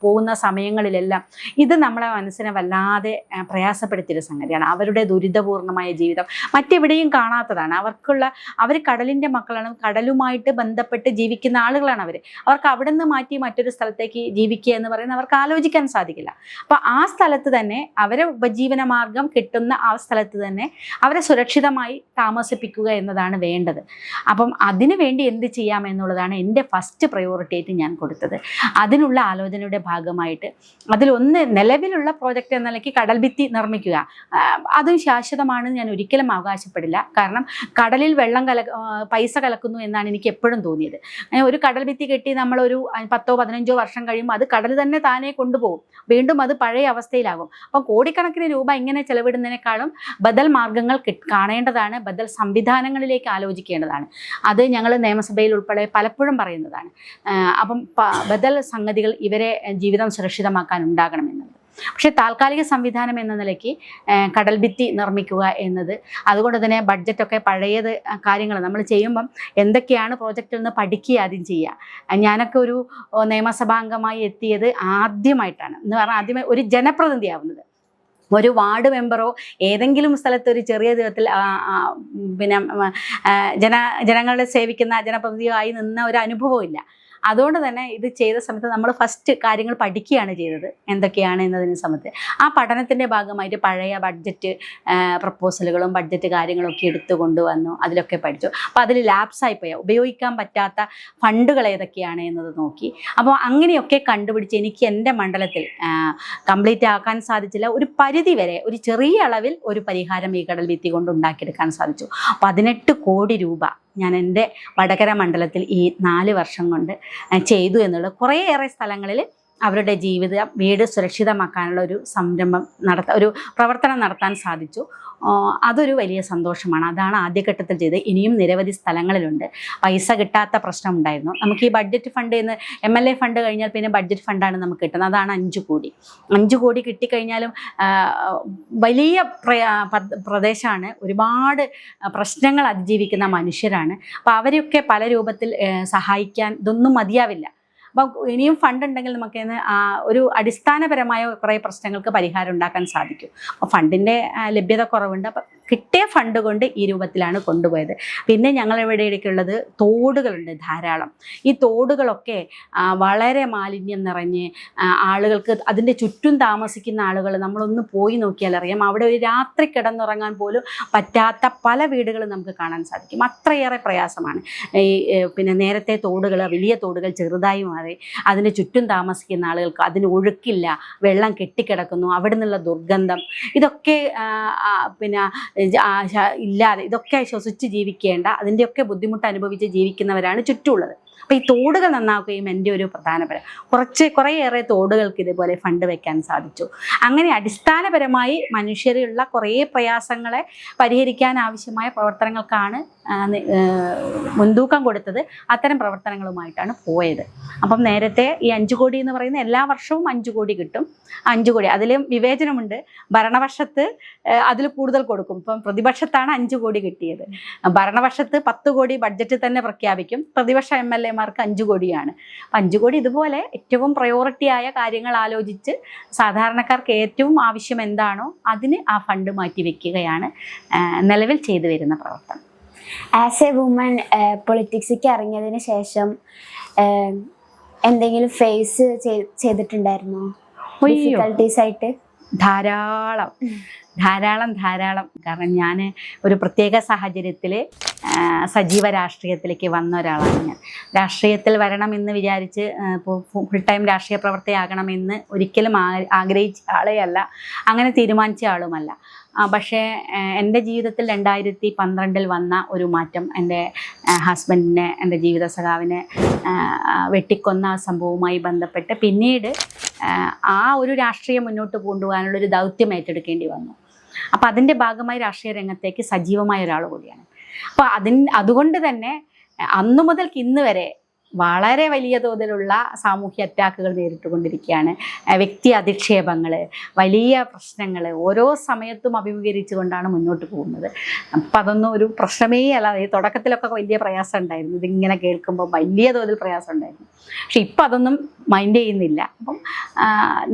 പോകുന്ന സമയങ്ങളിലെല്ലാം ഇത് നമ്മളെ മനസ്സിനെ വല്ലാതെ പ്രയാസപ്പെടുത്തിയൊരു സംഗതിയാണ്. അവരുടെ ദുരിതപൂർണമായ ജീവിതം മറ്റെവിടെയും കാണാത്തതാണ്. അവർ കടലിൻ്റെ മക്കളാണ്, കടലുമായിട്ട് ബന്ധപ്പെട്ട് ജീവിക്കുന്ന ആളുകളാണ് അവർക്ക് അവിടെ നിന്ന് മാറ്റി മറ്റൊരു സ്ഥലത്തേക്ക് ജീവിക്കുക എന്ന് പറയുന്നത് അവർക്ക് ആലോചിക്കാൻ സാധിക്കില്ല. അപ്പോൾ ആ സ്ഥലത്ത് തന്നെ അവരെ ഉപജീവന മാർഗം കിട്ടുന്ന ആ സ്ഥലത്ത് തന്നെ അവരെ സുരക്ഷിതമായി താമസിപ്പിക്കുക എന്നതാണ് വേണ്ടത്. അപ്പം അതിനു വേണ്ടി എന്ത് ചെയ്യാമെന്നുള്ളതാണ് എൻ്റെ ഫസ്റ്റ് പ്രയോറിറ്റി ആയിട്ട് ഞാൻ കൊടുത്തത്. അതിനുള്ള ആലോചനയുടെ ഭാഗമായിട്ട് അതിലൊന്ന് നിലവിലുള്ള പ്രോജക്റ്റ് എന്ന നിലയ്ക്ക് കടൽ ഭിത്തി നിർമ്മിക്കുക. അതും ശാശ്വതമാണെന്ന് ഞാൻ ഒരിക്കലും അവകാശപ്പെടില്ല. കാരണം കടലിൽ പൈസ കലക്കുന്നു എന്നാണ് എനിക്ക് എപ്പോഴും തോന്നിയത്. ഒരു കടൽ ഭിത്തി കെട്ടി നമ്മളൊരു 10-15 വർഷം കഴിയുമ്പോൾ അത് കടൽ തന്നെ താനേ കൊണ്ടുപോകും, വീണ്ടും അത് പഴയ അവസ്ഥയിലാകും. അപ്പം കോടിക്കണക്കിന് രൂപ ഇങ്ങനെ ചെലവിടുന്നതിനേക്കാളും ബദൽ മാർഗങ്ങൾ കാണേണ്ടതാണ്, ബദൽ സംവിധാനങ്ങളിലേക്ക് ആലോചിക്കേണ്ടതാണ്. അത് ഞങ്ങൾ നിയമസഭയിൽ ഉൾപ്പെടെ പലപ്പോഴും പറയുന്നതാണ്. അപ്പം ബദൽ സംഗതികൾ ഇവരെ ജീവിതം സുരക്ഷിതമാക്കാൻ ഉണ്ടാകണമെന്നുള്ളത്. പക്ഷേ താൽക്കാലിക സംവിധാനം എന്ന നിലയ്ക്ക് കടൽ ഭിത്തി നിർമ്മിക്കുക എന്നത്, അതുകൊണ്ട് തന്നെ ബഡ്ജറ്റൊക്കെ പഴയത് കാര്യങ്ങൾ നമ്മൾ ചെയ്യുമ്പം എന്തൊക്കെയാണ് പ്രോജക്റ്റിൽ നിന്ന് പഠിക്കുക ആദ്യം ചെയ്യുക. ഞാനൊക്കെ ഒരു നിയമസഭാംഗമായി എത്തിയത് ആദ്യമായിട്ടാണ് എന്ന് പറഞ്ഞാൽ ആദ്യമായി ഒരു ജനപ്രതിനിധിയാവുന്നത്. ഒരു വാർഡ് മെമ്പറോ ഏതെങ്കിലും സ്ഥലത്ത് ഒരു ചെറിയ വിധത്തിൽ പിന്നെ ജനങ്ങളെ സേവിക്കുന്ന ജനപ്രതിനിധിയോ ആയി നിന്ന ഒരു അനുഭവം ഇല്ല. അതുകൊണ്ട് തന്നെ ഇത് ചെയ്ത സമയത്ത് നമ്മൾ ഫസ്റ്റ് കാര്യങ്ങൾ പഠിക്കുകയാണ് ചെയ്തത്, എന്തൊക്കെയാണ് എന്നതിന് സമയത്ത്. ആ പഠനത്തിൻ്റെ ഭാഗമായിട്ട് പഴയ ബഡ്ജറ്റ് പ്രപ്പോസലുകളും ബഡ്ജറ്റ് കാര്യങ്ങളൊക്കെ എടുത്തു കൊണ്ടുവന്നു, അതിലൊക്കെ പഠിച്ചു. അപ്പോൾ അതിൽ ലാപ്സായിപ്പോയി ഉപയോഗിക്കാൻ പറ്റാത്ത ഫണ്ടുകൾ ഏതൊക്കെയാണ് എന്നത് നോക്കി. അപ്പോൾ അങ്ങനെയൊക്കെ കണ്ടുപിടിച്ച് എനിക്ക് എൻ്റെ മണ്ഡലത്തിൽ കംപ്ലീറ്റ് ആക്കാൻ സാധിച്ചില്ല. ഒരു പരിധി വരെ ഒരു ചെറിയ അളവിൽ ഒരു പരിഹാരം ഈ കടൽ ഭിത്തി കൊണ്ട് ഉണ്ടാക്കിയെടുക്കാൻ സാധിച്ചു. 18 കോടി രൂപ ഞാൻ എൻ്റെ വടകര മണ്ഡലത്തിൽ ഈ 4 വർഷം കൊണ്ട് ചെയ്തു എന്നുള്ളത്. കുറേയേറെ സ്ഥലങ്ങളിൽ അവരുടെ വീട് സുരക്ഷിതമാക്കാനുള്ള ഒരു സംരംഭം ഒരു പ്രവർത്തനം നടത്താൻ സാധിച്ചു. അതൊരു വലിയ സന്തോഷമാണ്. അതാണ് ആദ്യഘട്ടത്തിൽ ചെയ്തത്. ഇനിയും നിരവധി സ്ഥലങ്ങളിലുണ്ട്. പൈസ കിട്ടാത്ത പ്രശ്നം ഉണ്ടായിരുന്നു. നമുക്ക് ഈ ബഡ്ജറ്റ് ഫണ്ട് എന്ന് MLA ഫണ്ട് കഴിഞ്ഞാൽ പിന്നെ ബഡ്ജറ്റ് ഫണ്ടാണ് നമുക്ക് കിട്ടുന്നത്. അതാണ് 5 കോടി. 5 കോടി കിട്ടിക്കഴിഞ്ഞാലും വലിയ പ്രദേശമാണ്, ഒരുപാട് പ്രശ്നങ്ങൾ അതിജീവിക്കുന്ന മനുഷ്യരാണ്. അപ്പോൾ അവരെയൊക്കെ പല രൂപത്തിൽ സഹായിക്കാൻ ഇതൊന്നും മതിയാവില്ല. അപ്പം ഇനിയും ഫണ്ട് ഉണ്ടെങ്കിൽ നമുക്ക് ഒരു അടിസ്ഥാനപരമായ കുറേ പ്രശ്നങ്ങൾക്ക് പരിഹാരം ഉണ്ടാക്കാൻ സാധിക്കും. അപ്പോൾ ഫണ്ടിൻ്റെ ലഭ്യത കുറവുണ്ട്. അപ്പം കിട്ടിയ ഫണ്ട് കൊണ്ട് ഈ രൂപത്തിലാണ് കൊണ്ടുപോയത്. പിന്നെ ഞങ്ങളിവിടേക്കുള്ളത് തോടുകളുണ്ട് ധാരാളം. ഈ തോടുകളൊക്കെ വളരെ മാലിന്യം നിറഞ്ഞ് ആളുകൾക്ക് അതിൻ്റെ ചുറ്റും താമസിക്കുന്ന ആളുകൾ നമ്മളൊന്ന് പോയി നോക്കിയാൽ അറിയാം, അവിടെ ഒരു രാത്രി കിടന്നുറങ്ങാൻ പോലും പറ്റാത്ത പല വീടുകളും നമുക്ക് കാണാൻ സാധിക്കും. അത്രയേറെ പ്രയാസമാണ്. പിന്നെ നേരത്തെ തോടുകൾ, വലിയ തോടുകൾ ചെറുതായി മാറി അതിന് ചുറ്റും താമസിക്കുന്ന ആളുകൾക്ക് അതിന് ഒഴുക്കില്ല, വെള്ളം കെട്ടിക്കിടക്കുന്നു, അവിടെ നിന്നുള്ള ദുർഗന്ധം, ഇതൊക്കെ പിന്നെ ഇല്ലാതെ ഇതൊക്കെ ശ്വസിച്ച് ജീവിക്കേണ്ട, അതിൻ്റെയൊക്കെ ബുദ്ധിമുട്ട് അനുഭവിച്ച് ജീവിക്കുന്നവരാണ് ചുറ്റുമുള്ളത്. അപ്പോൾ ഈ തോടുകൾ നന്നാക്കുകയും എൻ്റെ ഒരു പ്രധാനപ്പെട്ട കുറേയേറെ തോടുകൾക്ക് ഇതുപോലെ ഫണ്ട് വയ്ക്കാൻ സാധിച്ചു. അങ്ങനെ അടിസ്ഥാനപരമായി മനുഷ്യരുള്ള കുറേ പ്രയാസങ്ങളെ പരിഹരിക്കാൻ ആവശ്യമായ പ്രവർത്തനങ്ങൾക്കാണ് മുൻതൂക്കം കൊടുത്തത്. അത്തരം പ്രവർത്തനങ്ങളുമായിട്ടാണ് പോയത്. അപ്പം നേരത്തെ ഈ 5 കോടി എന്ന് പറയുന്ന എല്ലാ വർഷവും 5 കോടി കിട്ടും. 5 കോടി അതിലും വിവേചനമുണ്ട്. ഭരണവർഷത്ത് അതിൽ കൂടുതൽ കൊടുക്കും. ഇപ്പം പ്രതിപക്ഷത്താണ് 5 കോടി കിട്ടിയത്. ഭരണവർഷത്ത് 10 കോടി ബഡ്ജറ്റ് തന്നെ പ്രഖ്യാപിക്കും. പ്രതിപക്ഷ MLA-മാർക്ക് 5 കോടിയാണ്. 5 കോടി ഇതുപോലെ ഏറ്റവും പ്രയോറിറ്റി ആയ കാര്യങ്ങൾ ആലോചിച്ച് സാധാരണക്കാർക്ക് ഏറ്റവും ആവശ്യം എന്താണോ അതിന് ആ ഫണ്ട് മാറ്റി വെക്കുകയാണ് നിലവിൽ ചെയ്തു വരുന്ന പ്രവർത്തനം. ആസ് എ വുമൺ പൊളിറ്റിക്സിലേക്ക് ഇറങ്ങിയതിന് ശേഷം എന്തെങ്കിലും ഫേസ് ചെയ്തിട്ടുണ്ടായിരുന്നോ ഡിഫിക്കൽട്ടീസ് ആയിട്ട്? ധാരാളം. കാരണം ഞാൻ ഒരു പ്രത്യേക സാഹചര്യത്തിൽ സജീവ രാഷ്ട്രീയത്തിലേക്ക് വന്ന ഒരാളാണ്. ഞാൻ രാഷ്ട്രീയത്തിൽ വരണമെന്ന് വിചാരിച്ച് ഫുൾ ടൈം രാഷ്ട്രീയ പ്രവർത്തകയാകണമെന്ന് ഒരിക്കലും ആഗ്രഹിച്ച ആളെയല്ല, അങ്ങനെ തീരുമാനിച്ച ആളുമല്ല. പക്ഷേ എൻ്റെ ജീവിതത്തിൽ 2012 വന്ന ഒരു മാറ്റം, എൻ്റെ ഹസ്ബൻഡിനെ, എൻ്റെ ജീവിത സഖാവിനെ വെട്ടിക്കൊന്ന സംഭവവുമായി ബന്ധപ്പെട്ട് പിന്നീട് ആ ഒരു രാഷ്ട്രീയം മുന്നോട്ട് കൊണ്ടുപോകാനുള്ളൊരു ദൗത്യം ഏറ്റെടുക്കേണ്ടി വന്നു. അപ്പോൾ അതിൻ്റെ ഭാഗമായി രാഷ്ട്രീയ രംഗത്തേക്ക് സജീവമായ ഒരാൾ കൂടിയാണ്. അപ്പോൾ അതുകൊണ്ട് തന്നെ അന്നു മുതൽക്ക് ഇന്ന് വരെ വളരെ വലിയ തോതിലുള്ള സാമൂഹ്യ അറ്റാക്കുകൾ നേരിട്ടുകൊണ്ടിരിക്കുകയാണ്. വ്യക്തി അധിക്ഷേപങ്ങൾ, വലിയ പ്രശ്നങ്ങൾ ഓരോ സമയത്തും അഭിമുഖീകരിച്ചു കൊണ്ടാണ് മുന്നോട്ട് പോകുന്നത്. അപ്പം അതൊന്നും ഒരു പ്രശ്നമേ അല്ല. ഈ തുടക്കത്തിലൊക്കെ വലിയ പ്രയാസം ഉണ്ടായിരുന്നു, ഇതിങ്ങനെ കേൾക്കുമ്പോൾ വലിയ തോതിൽ പ്രയാസം ഉണ്ടായിരുന്നു. പക്ഷെ ഇപ്പം അതൊന്നും മൈൻഡ് ചെയ്യുന്നില്ല. അപ്പം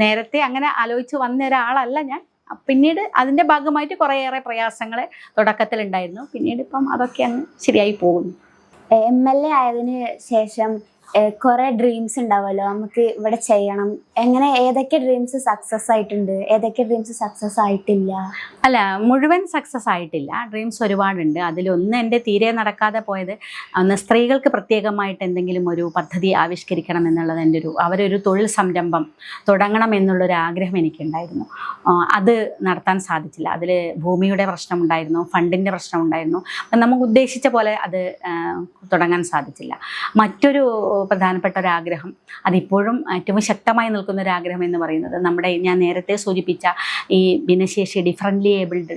നേരത്തെ അങ്ങനെ ആലോചിച്ച് വന്ന ഒരാളല്ല ഞാൻ. പിന്നീട് അതിൻ്റെ ഭാഗമായിട്ട് കുറേയേറെ പ്രയാസങ്ങൾ തുടക്കത്തിലുണ്ടായിരുന്നു. പിന്നീട് ഇപ്പം അതൊക്കെ അങ്ങ് ശരിയായി പോകുന്നു. MLA ആയതിന് ശേഷം കുറെ ഡ്രീംസ് ഉണ്ടാവുമല്ലോ, നമുക്ക് ഇവിടെ ചെയ്യണം. ഏതൊക്കെ ഡ്രീംസ് സക്സസ് ആയിട്ടുണ്ട്, ഏതൊക്കെ ഡ്രീംസ് സക്സസ് ആയിട്ടില്ല? അല്ല, മുഴുവൻ സക്സസ് ആയിട്ടില്ല. ഡ്രീംസ് ഒരുപാടുണ്ട്. അതിലൊന്ന് എൻ്റെ തീരെ നടക്കാതെ പോയത്, അന്ന് സ്ത്രീകൾക്ക് പ്രത്യേകമായിട്ട് എന്തെങ്കിലും ഒരു പദ്ധതി ആവിഷ്കരിക്കണം എന്നുള്ളത് എൻ്റെ അവരൊരു തൊഴിൽ സംരംഭം തുടങ്ങണം എന്നുള്ളൊരു ആഗ്രഹം എനിക്കുണ്ടായിരുന്നു. അത് നടത്താൻ സാധിച്ചില്ല. അതിൽ ഭൂമിയുടെ പ്രശ്നമുണ്ടായിരുന്നു, ഫണ്ടിൻ്റെ പ്രശ്നമുണ്ടായിരുന്നു. നമുക്ക് ഉദ്ദേശിച്ച പോലെ അത് തുടങ്ങാൻ സാധിച്ചില്ല. മറ്റൊരു പ്രധാനപ്പെട്ട ഒരാഗ്രഹം, അതിപ്പോഴും ഏറ്റവും ശക്തമായി നിൽക്കുന്ന ഒരാഗ്രഹം എന്ന് പറയുന്നത്, ഞാൻ നേരത്തെ സൂചിപ്പിച്ച ഈ ഭിന്നശേഷി ഡിഫറൻ്റ്ലി ഏബിൾഡ്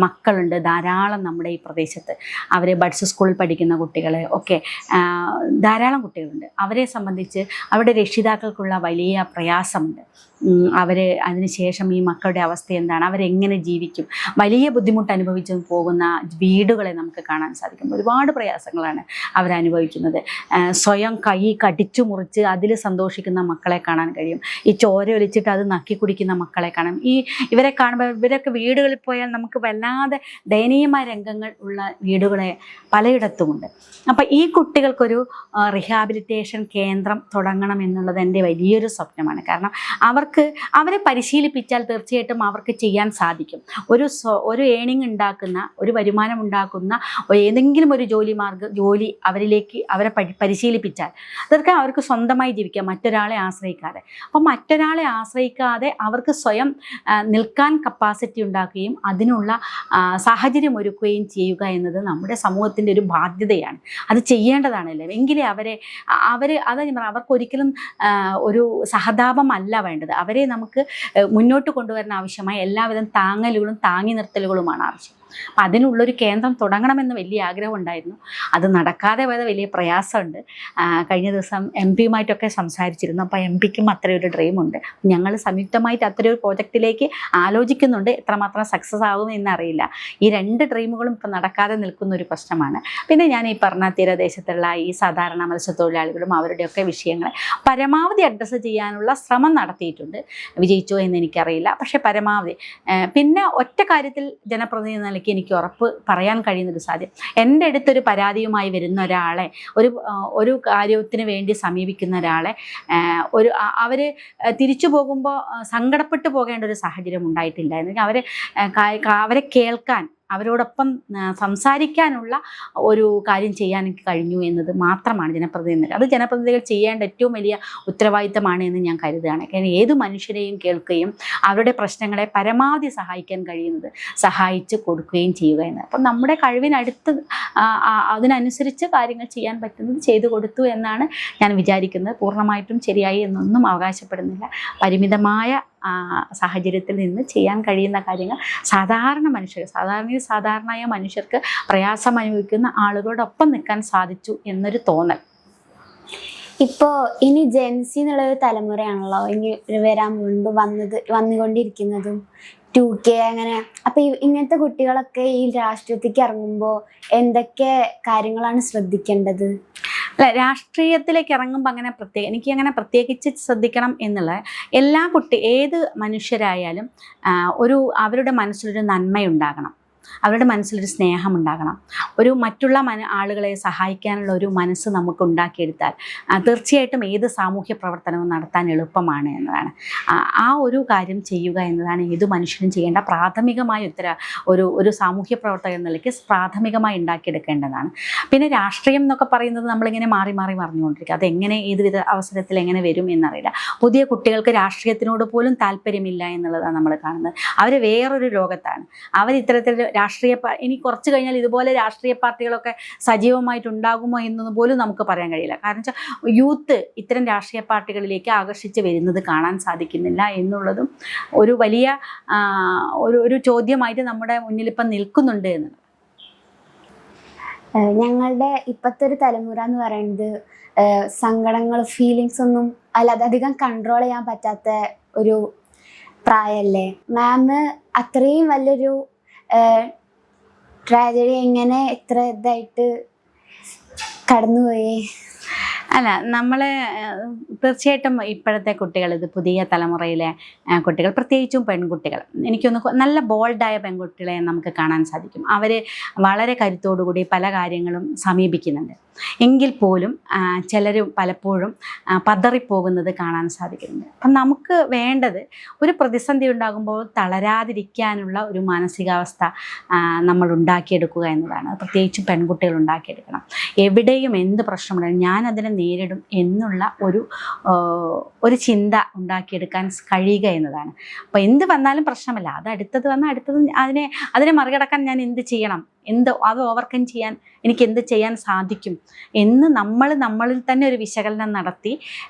മക്കളുണ്ട് ധാരാളം നമ്മുടെ ഈ പ്രദേശത്ത്. അവർ ബഡ്സ് സ്കൂളിൽ പഠിക്കുന്ന കുട്ടികൾ ഒക്കെ ധാരാളം കുട്ടികളുണ്ട്. അവരെ സംബന്ധിച്ച് അവരുടെ രക്ഷിതാക്കൾക്കുള്ള വലിയ പ്രയാസമുണ്ട്. അതിനുശേഷം ഈ മക്കളുടെ അവസ്ഥ എന്താണ്, അവരെങ്ങനെ ജീവിക്കും, വലിയ ബുദ്ധിമുട്ട് അനുഭവിച്ചു പോകുന്ന വീടുകളെ നമുക്ക് കാണാൻ സാധിക്കും. ഒരുപാട് പ്രയാസങ്ങളാണ് അവരനുഭവിക്കുന്നത്. സ്വയം കൈ കടിച്ചു മുറിച്ച് അതിൽ സന്തോഷിക്കുന്ന മക്കളെ കാണാൻ കഴിയും. ഈ ചോര ഒലിച്ചിട്ട് അത് നക്കി കുടിക്കുന്ന മക്കളെ കാണാം. ഇവരെ കാണുമ്പോൾ ഇവരൊക്കെ വീടുകളിൽ പോയാൽ നമുക്ക് വല്ലാതെ ദയനീയമായ രംഗങ്ങൾ ഉള്ള വീടുകളെ പലയിടത്തുമുണ്ട്. അപ്പം ഈ കുട്ടികൾക്കൊരു റിഹാബിലിറ്റേഷൻ കേന്ദ്രം തുടങ്ങണം എന്നുള്ളത് എൻ്റെ വലിയൊരു സ്വപ്നമാണ്. കാരണം അവരെ പരിശീലിപ്പിച്ചാൽ തീർച്ചയായിട്ടും അവർക്ക് ചെയ്യാൻ സാധിക്കും. ഒരു ഏണിങ് ഉണ്ടാക്കുന്ന, ഒരു വരുമാനം ഉണ്ടാക്കുന്ന ഏതെങ്കിലും ഒരു ജോലി അവരെ പരിശീലിപ്പിച്ചാൽ അതൊക്കെ അവർക്ക് സ്വന്തമായി ജീവിക്കാം, മറ്റൊരാളെ ആശ്രയിക്കാതെ. അപ്പം മറ്റൊരാളെ ആശ്രയിക്കാതെ അവർക്ക് സ്വയം നിൽക്കാൻ കപ്പാസിറ്റി ഉണ്ടാക്കുകയും അതിനുള്ള സാഹചര്യം ഒരുക്കുകയും ചെയ്യുക എന്നത് നമ്മുടെ സമൂഹത്തിൻ്റെ ഒരു ബാധ്യതയാണ്. അത് ചെയ്യേണ്ടതാണല്ലോ. എങ്കിലേ അവർക്കൊരിക്കലും ഒരു സഹതാപമല്ല വേണ്ടത്. അവരെ നമുക്ക് മുന്നോട്ട് കൊണ്ടുവരാൻ ആവശ്യമായ എല്ലാവിധ താങ്ങലുകളും താങ്ങി നിർത്തലുകളുമാണ് ആവശ്യം. അപ്പം അതിനുള്ളൊരു കേന്ദ്രം തുടങ്ങണമെന്ന് വലിയ ആഗ്രഹം ഉണ്ടായിരുന്നു. അത് നടക്കാതെ പോയത് വലിയ പ്രയാസമുണ്ട്. കഴിഞ്ഞ ദിവസം MP-യുമായിട്ടൊക്കെ സംസാരിച്ചിരുന്നു. അപ്പോൾ MP-ക്കും അത്രയൊരു ഡ്രീമുണ്ട്. ഞങ്ങൾ സംയുക്തമായിട്ട് അത്രയൊരു പ്രോജക്റ്റിലേക്ക് ആലോചിക്കുന്നുണ്ട്. എത്രമാത്രം സക്സസ് ആകുമെന്ന് അറിയില്ല. ഈ 2 ഡ്രീമുകളും ഇപ്പം നടക്കാതെ നിൽക്കുന്ന ഒരു പ്രശ്നമാണ്. പിന്നെ ഞാൻ ഈ പറഞ്ഞ തീരദേശത്തുള്ള ഈ സാധാരണ മത്സ്യത്തൊഴിലാളികളും അവരുടെയൊക്കെ വിഷയങ്ങളെ പരമാവധി അഡ്രസ്സ് ചെയ്യാനുള്ള ശ്രമം നടത്തിയിട്ടുണ്ട്. വിജയിച്ചോ എന്ന് എനിക്കറിയില്ല, പക്ഷേ പരമാവധി. പിന്നെ ഒറ്റ കാര്യത്തിൽ ജനപ്രതിനിധി എന്ന നിലയ്ക്ക് എനിക്ക് ഉറപ്പ് പറയാൻ കഴിയുന്നൊരു സാധ്യം, എൻ്റെ അടുത്തൊരു പരാതിയുമായി വരുന്ന ഒരാളെ, ഒരു കാര്യത്തിന് വേണ്ടി സമീപിക്കുന്ന ഒരാളെ അവർ തിരിച്ചു പോകുമ്പോൾ സങ്കടപ്പെട്ടു പോകേണ്ട ഒരു സാഹചര്യം ഉണ്ടായിട്ടില്ലായിരുന്നു. അവരെ കേൾക്കാൻ, അവരോടൊപ്പം സംസാരിക്കാനുള്ള ഒരു കാര്യം ചെയ്യാൻ എനിക്ക് കഴിഞ്ഞു എന്നത് മാത്രമാണ് ജനപ്രതിനിധികൾ. അത് ജനപ്രതിനിധികൾ ചെയ്യേണ്ട ഏറ്റവും വലിയ ഉത്തരവാദിത്തമാണ് എന്ന് ഞാൻ കരുതുകയാണ്. കാരണം ഏത് മനുഷ്യരെയും കേൾക്കുകയും അവരുടെ പ്രശ്നങ്ങളെ പരമാവധി സഹായിക്കാൻ കഴിയുന്നത് സഹായിച്ച് കൊടുക്കുകയും ചെയ്യുക എന്ന്. അപ്പം നമ്മുടെ കഴിവിനടുത്ത് അതിനനുസരിച്ച് കാര്യങ്ങൾ ചെയ്യാൻ പറ്റുന്നത് ചെയ്തു കൊടുത്തു എന്നാണ് ഞാൻ വിചാരിക്കുന്നത്. പൂർണ്ണമായിട്ടും ശരിയായി എന്നൊന്നും അവകാശപ്പെടുന്നില്ല. പരിമിതമായ സാഹചര്യത്തിൽ നിന്ന് ചെയ്യാൻ കഴിയുന്ന കാര്യങ്ങൾ സാധാരണയായ മനുഷ്യർക്ക് പ്രയാസം അനുഭവിക്കുന്ന ആളുകളോടൊപ്പം നിൽക്കാൻ സാധിച്ചു എന്നൊരു തോന്നൽ. ഇപ്പോൾ ഇനി ജെൻസി എന്നുള്ളൊരു തലമുറയാണല്ലോ ഇനി വരാൻ മുൻപ് വന്നുകൊണ്ടിരിക്കുന്നതും 2K അങ്ങനെ. അപ്പോൾ ഇങ്ങനത്തെ കുട്ടികളൊക്കെ ഈ രാഷ്ട്രീയത്തിലേക്ക് ഇറങ്ങുമ്പോൾ എന്തൊക്കെ കാര്യങ്ങളാണ് ശ്രദ്ധിക്കേണ്ടത്? അല്ല, രാഷ്ട്രീയത്തിലേക്ക് ഇറങ്ങുമ്പോൾ എനിക്കങ്ങനെ പ്രത്യേകിച്ച് ശ്രദ്ധിക്കണം എന്നുള്ള, ഏത് മനുഷ്യരായാലും അവരുടെ മനസ്സിലൊരു നന്മയുണ്ടാകണം, അവരുടെ മനസ്സിലൊരു സ്നേഹമുണ്ടാകണം. മറ്റുള്ള ആളുകളെ സഹായിക്കാനുള്ള ഒരു മനസ്സ് നമുക്ക് ഉണ്ടാക്കിയെടുത്താൽ തീർച്ചയായിട്ടും ഏത് സാമൂഹ്യ പ്രവർത്തനവും നടത്താൻ എളുപ്പമാണ് എന്നതാണ്. ആ ഒരു കാര്യം ചെയ്യുക എന്നതാണ് ഏത് മനുഷ്യനും ചെയ്യേണ്ട പ്രാഥമികമായ ഒരു സാമൂഹ്യ പ്രവർത്തകൻ എന്ന നിലയ്ക്ക് പ്രാഥമികമായി ഉണ്ടാക്കിയെടുക്കേണ്ടതാണ്. പിന്നെ രാഷ്ട്രീയം എന്നൊക്കെ പറയുന്നത് നമ്മളിങ്ങനെ മാറി മാറി പറഞ്ഞുകൊണ്ടിരിക്കുക. അതെങ്ങനെ ഏതുവിധ അവസരത്തിൽ എങ്ങനെ വരും എന്നറിയില്ല. പുതിയ കുട്ടികൾക്ക് രാഷ്ട്രീയത്തിനോട് പോലും താല്പര്യമില്ല എന്നുള്ളതാണ് നമ്മൾ കാണുന്നത്. അവർ വേറൊരു ലോകത്താണ്. ഇത്തരത്തിൽ ഇനി കുറച്ച് കഴിഞ്ഞാൽ ഇതുപോലെ രാഷ്ട്രീയ പാർട്ടികളൊക്കെ സജീവമായിട്ടുണ്ടാകുമോ എന്നൊന്നും പോലും നമുക്ക് പറയാൻ കഴിയില്ല. കാരണം വെച്ചാൽ യൂത്ത് ഇത്തരം രാഷ്ട്രീയ പാർട്ടികളിലേക്ക് ആകർഷിച്ച് വരുന്നത് കാണാൻ സാധിക്കുന്നില്ല എന്നുള്ളതും ഒരു വലിയ ഒരു ചോദ്യമായിട്ട് നമ്മുടെ മുന്നിൽ ഇപ്പം നിൽക്കുന്നുണ്ട് എന്നുള്ളത്. ഞങ്ങളുടെ ഇപ്പോഴത്തെ ഒരു തലമുറ എന്ന് പറയുന്നത് സങ്കടങ്ങൾ, ഫീലിങ്സ് ഒന്നും അധികം കൺട്രോൾ ചെയ്യാൻ പറ്റാത്ത ഒരു പ്രായമല്ലേ മാം? അത്രയും വലിയൊരു ട്രാജഡി എങ്ങനെ ഇത്ര ഇതായിട്ട് കടന്നുപോയി? അല്ല, തീർച്ചയായിട്ടും ഇപ്പോഴത്തെ കുട്ടികൾ, ഇത് പുതിയ തലമുറയിലെ കുട്ടികൾ, പ്രത്യേകിച്ചും പെൺകുട്ടികൾ, എനിക്കൊന്ന് നല്ല ബോൾഡായ പെൺകുട്ടികളെ നമുക്ക് കാണാൻ സാധിക്കും. അവർ വളരെ കരുത്തോടുകൂടി പല കാര്യങ്ങളും സമീപിക്കുന്നുണ്ട്. എങ്കിൽ പോലും ചിലർ പലപ്പോഴും പതറിപ്പോകുന്നത് കാണാൻ സാധിക്കുന്നുണ്ട്. അപ്പം നമുക്ക് വേണ്ടത് ഒരു പ്രതിസന്ധി ഉണ്ടാകുമ്പോൾ തളരാതിരിക്കാനുള്ള ഒരു മാനസികാവസ്ഥ നമ്മൾ ഉണ്ടാക്കിയെടുക്കുക എന്നതാണ്. പ്രത്യേകിച്ചും പെൺകുട്ടികൾ ഉണ്ടാക്കിയെടുക്കണം. എവിടെയും എന്ത് പ്രശ്നമുണ്ടെങ്കിലും ഞാനതിനെ നേരിടും എന്നുള്ള ഒരു ചിന്ത ഉണ്ടാക്കിയെടുക്കാൻ കഴിയുക എന്നതാണ്. അപ്പോൾ എന്ത് വന്നാലും പ്രശ്നമല്ല, അത് അടുത്തത് വന്നാൽ അടുത്തത് അതിനെ മറികടക്കാൻ ഞാൻ എന്ത് ചെയ്യണം, അത് ഓവർകം ചെയ്യാൻ എനിക്ക് എന്ത് ചെയ്യാൻ സാധിക്കും എന്ന് നമ്മളിൽ തന്നെ ഒരു വിശകലനം നടത്തി